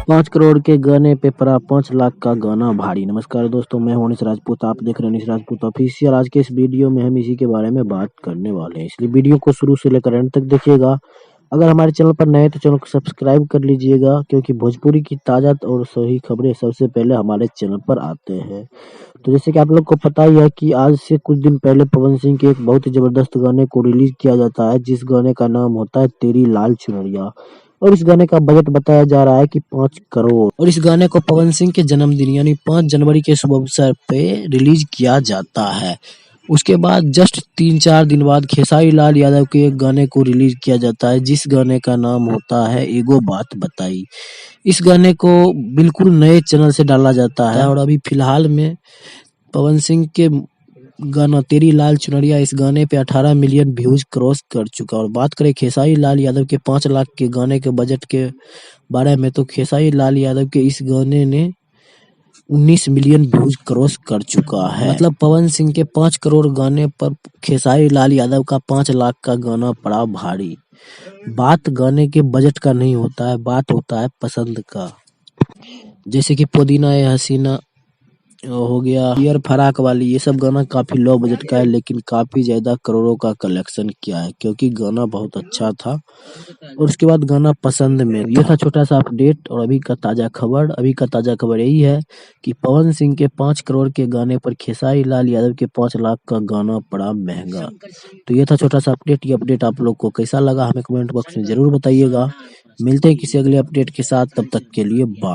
5 करोड़ के गाने पे पड़ा 5 लाख का गाना भारी। नमस्कार दोस्तों, मैं हूं अनीस राजपूत। आप देख रहे हैं अनीस राजपूत ऑफिशियल। आज के इस वीडियो में हम इसी के बारे में बात करने वाले हैं, इसलिए वीडियो को शुरू से लेकर अंत तक देखिएगा। अगर हमारे चैनल पर नए हैं तो चैनल को सब्सक्राइब कर लीजिएगा, क्योंकि भोजपुरी की ताज़ा और सही खबरें सबसे पहले हमारे चैनल पर आते हैं। तो जैसे कि आप लोग को पता ही है कि आज से कुछ दिन पहले पवन सिंह के एक बहुत ही जबरदस्त गाने को रिलीज किया जाता है, जिस गाने का नाम होता है तेरी लाल चुनरिया। और इस गाने का बजट बताया जा रहा है कि 5 करोड़। और इस गाने को पवन सिंह के जन्मदिन यानी 5 जनवरी के शुभ अवसर पे रिलीज किया जाता है। उसके बाद जस्ट 3-4 दिन बाद खेसारी लाल यादव के एक गाने को रिलीज किया जाता है, जिस गाने का नाम होता है एगो बात बताई। इस गाने को बिल्कुल नए चैनल से डाला जाता है और अभी फिलहाल में पवन सिंह के गाना तेरी लाल चुनरिया, इस गाने पे 18 मिलियन व्यूज क्रॉस कर चुका। और बात करें खेसारी लाल यादव के 5 लाख के गाने के बजट के बारे में, तो खेसारी लाल यादव के इस गाने ने 19 मिलियन व्यूज क्रॉस कर चुका है। मतलब पवन सिंह के 5 करोड़ गाने पर खेसारी लाल यादव का 5 लाख का गाना पड़ा भारी। बात गाने के बजट का नहीं होता है, बात होता है पसंद का। जैसे कि पुदीना ए हसीना हो गया, यार फराक वाली, ये सब गाना काफी लो बजट का है, लेकिन काफी ज्यादा करोड़ों का कलेक्शन किया है, क्योंकि गाना बहुत अच्छा था। और उसके बाद गाना पसंद में। ये था छोटा सा अपडेट। और अभी का ताजा खबर यही है कि पवन सिंह के 5 करोड़ के गाने पर खेसारी लाल यादव के 5 लाख का गाना पड़ा महंगा। तो ये था छोटा सा अपडेट। ये अपडेट आप लोग को कैसा लगा हमें कमेंट बॉक्स में जरूर बताइएगा। मिलते हैं किसी अगले अपडेट के साथ, तब तक के लिए बाय।